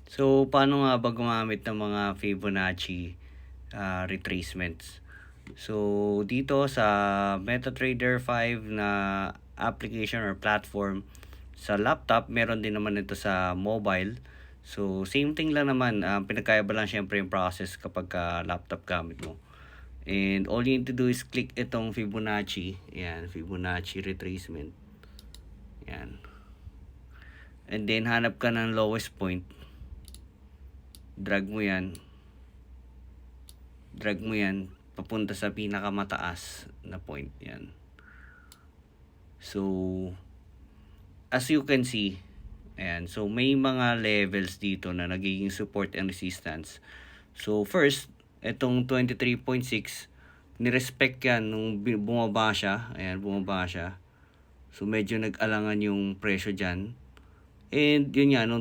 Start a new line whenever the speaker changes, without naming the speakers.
So, paano nga ba gumamit ng mga Fibonacci retracements? So, dito sa MetaTrader 5 na application or platform sa laptop, meron din naman ito sa mobile. So, same thing lang naman. Pinagkaiba lang syempre yung process kapag laptop gamit mo. And all you need to do is click itong Fibonacci. Ayan, Fibonacci retracement. Ayan. And then, hanap ka ng lowest point. Drag mo yan papunta sa pinakamataas na point. Yan. So, as you can see, ayan, so may mga levels dito na nagiging support and resistance. So, first, itong 23.6, nirespect yan nung bumaba siya. Ayan, bumaba siya. So, medyo nag-alangan yung presyo dyan. And yun nga, nung